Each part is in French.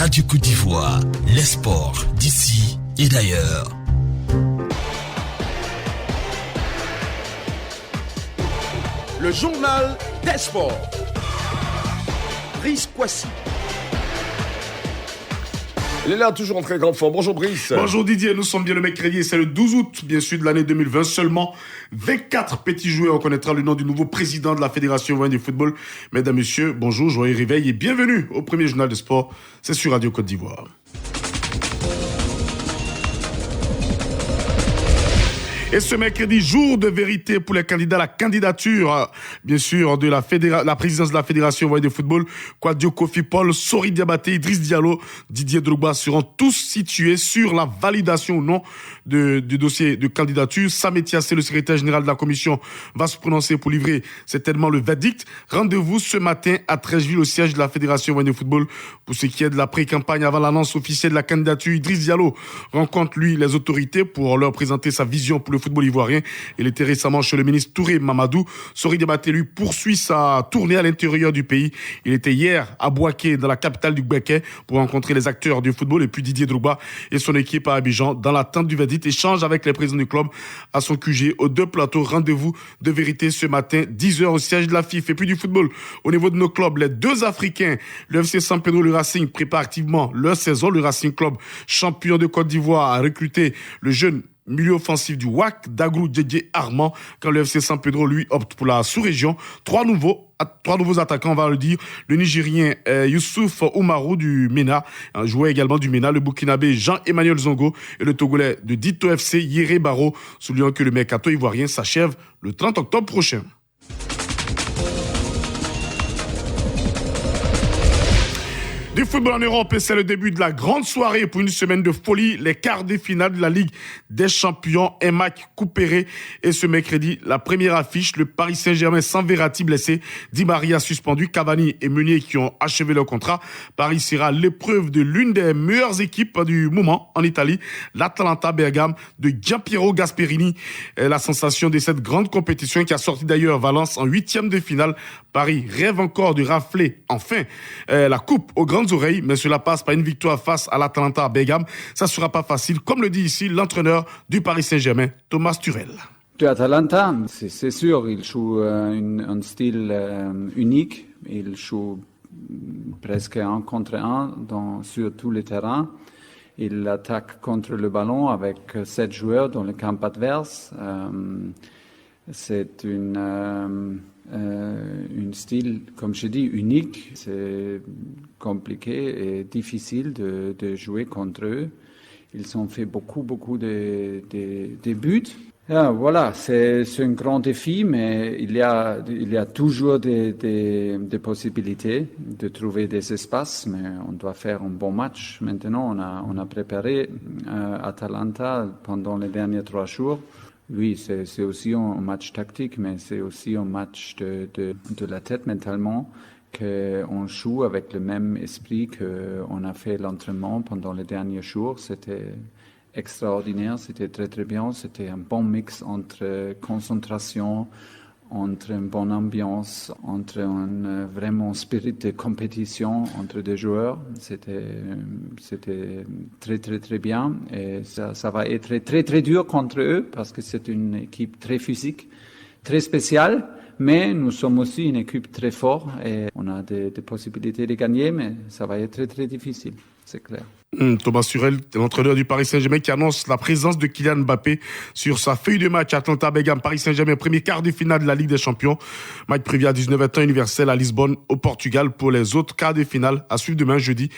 Radio Côte d'Ivoire, les sports d'ici et d'ailleurs. Le journal des sports. Brice Kwasi. Il est là, toujours en très grande forme. Bonjour Brice. Bonjour Didier, nous sommes bien le mercredi, c'est le 12 août, bien sûr, de l'année 2020. Seulement 24 petits joueurs, on connaîtra le nom du nouveau président de la Fédération ivoirienne de football. Mesdames, Messieurs, bonjour, joyeux réveil et bienvenue au premier journal de sport. C'est sur Radio Côte d'Ivoire. Et ce mercredi, jour de vérité pour les candidats à la candidature, bien sûr, de la présidence de la Fédération ivoirienne de football. Kouadio Kofi Paul, Sori Diabaté, Idriss Diallo, Didier Drogba seront tous situés sur la validation ou non du dossier de candidature. Sam Thiassé, le secrétaire général de la commission, va se prononcer pour livrer certainement le verdict. Rendez-vous ce matin à Treichville, au siège de la Fédération ivoirienne de football. Pour ce qui est de la pré-campagne avant l'annonce officielle de la candidature, Idriss Diallo rencontre, lui, les autorités pour leur présenter sa vision pour le football ivoirien. Il était récemment chez le ministre Touré Mamadou. Sori Diabaté, lui, poursuit sa tournée à l'intérieur du pays. Il était hier à Bouaké, dans la capitale du Gbeke, pour rencontrer les acteurs du football. Et puis Didier Drogba et son équipe à Abidjan, dans l'attente du verdict, échange avec les présidents du club à son QG aux deux plateaux. Rendez-vous de vérité ce matin, 10h au siège de la FIF. Et puis du football, au niveau de nos clubs, les deux Africains, le FC San Pedro, le Racing, préparent activement leur saison. Le Racing Club, champion de Côte d'Ivoire, a recruté le jeune milieu offensif du WAC, Dagrou Djedje Armand, quand le FC San Pedro, lui, opte pour la sous-région. Trois nouveaux attaquants, on va le dire. Le Nigérien Youssouf Oumarou du MENA, un joueur également du MENA, le Burkinabé Jean-Emmanuel Zongo et le Togolais de Dito FC, Yéré Barro, soulignant que le mercato ivoirien s'achève le 30 octobre prochain. Du football en Europe, et c'est le début de la grande soirée pour une semaine de folie. Les quarts de finale de la Ligue des Champions, un match coupéré. Et ce mercredi, la première affiche, le Paris Saint-Germain sans Verratti blessé, Di Maria suspendu, Cavani et Meunier qui ont achevé leur contrat. Paris sera l'épreuve de l'une des meilleures équipes du moment en Italie, l'Atalanta Bergame de Gianpiero Gasperini. La sensation de cette grande compétition qui a sorti d'ailleurs Valence en 8e de finale. Paris rêve encore de rafler enfin la coupe aux grandes oreilles, mais cela passe par une victoire face à l'Atalanta à Bergame. Ça ne sera pas facile, comme le dit ici l'entraîneur du Paris Saint-Germain, Thomas Tuchel. L'Atalanta, c'est sûr, il joue un style unique. Il joue presque 1 contre 1 sur tous les terrains. Il attaque contre le ballon avec 7 joueurs dans le camp adverse. C'est un style, comme je dis, unique. C'est compliqué et difficile de jouer contre eux. Ils ont fait beaucoup de buts. Voilà, c'est un grand défi, mais il y a toujours des possibilités de trouver des espaces, mais on doit faire un bon match. Maintenant, on a préparé Atalanta pendant les derniers 3 jours. Oui, c'est aussi un match tactique, mais c'est aussi un match de la tête mentalement, qu'on joue avec le même esprit qu'on a fait l'entraînement pendant les derniers jours. C'était extraordinaire, c'était très très bien, c'était un bon mix entre concentration, entre une bonne ambiance, entre un vraiment spirit de compétition entre deux joueurs. C'était très très très bien et ça va être très très dur contre eux parce que c'est une équipe très physique, très spéciale, mais nous sommes aussi une équipe très forte et on a des possibilités de gagner, mais ça va être très très difficile, c'est clair. Thomas Tuchel, l'entraîneur du Paris Saint-Germain, qui annonce la présence de Kylian Mbappé sur sa feuille de match. Atalanta Bergame, Paris Saint-Germain, premier quart de finale de la Ligue des Champions. Match prévu à 19h temps universel à Lisbonne, au Portugal. Pour les autres quarts de finale, à suivre demain, jeudi,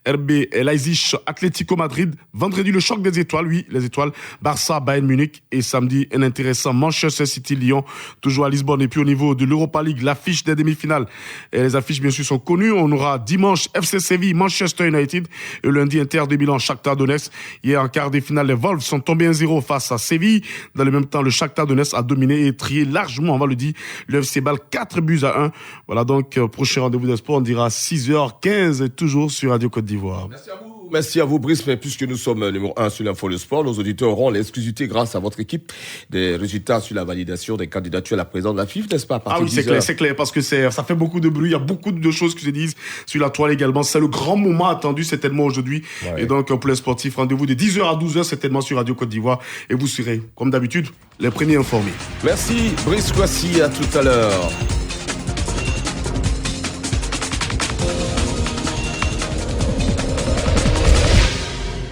RB Leipzig, Atlético Madrid. Vendredi, le choc des étoiles, oui, les étoiles. Barça, Bayern Munich. Et samedi, un intéressant Manchester City, Lyon, toujours à Lisbonne. Et puis au niveau de l'Europa League, l'affiche des demi-finales. Et les affiches, bien sûr, sont connues. On aura dimanche FC Séville, Manchester United. Et lundi, Inter de Milan, Shakhtar Donetsk. Hier, en quart de finale, les Wolves sont tombés 1-0 face à Séville. Dans le même temps, le Shakhtar Donetsk a dominé et trié largement, on va le dire, le FC Bâle 4-1. Voilà donc, prochain rendez-vous de sport, on dira 6h15, toujours sur Radio Côte d'Ivoire. Merci à vous. Merci à vous, Brice. Mais puisque nous sommes numéro 1 sur l'Info Le Sport, nos auditeurs auront l'exclusivité grâce à votre équipe des résultats sur la validation des candidatures à la présidence de la FIFA, n'est-ce pas? À partir Ah oui, c'est clair, c'est clair, parce que ça fait beaucoup de bruit, il y a beaucoup de choses qui se disent sur la toile également. C'est le grand moment attendu certainement aujourd'hui. Ouais. Et donc, pour les sportifs, rendez-vous de 10h à 12h certainement sur Radio Côte d'Ivoire. Et vous serez, comme d'habitude, les premiers informés. Merci, Brice Kouassi, à tout à l'heure.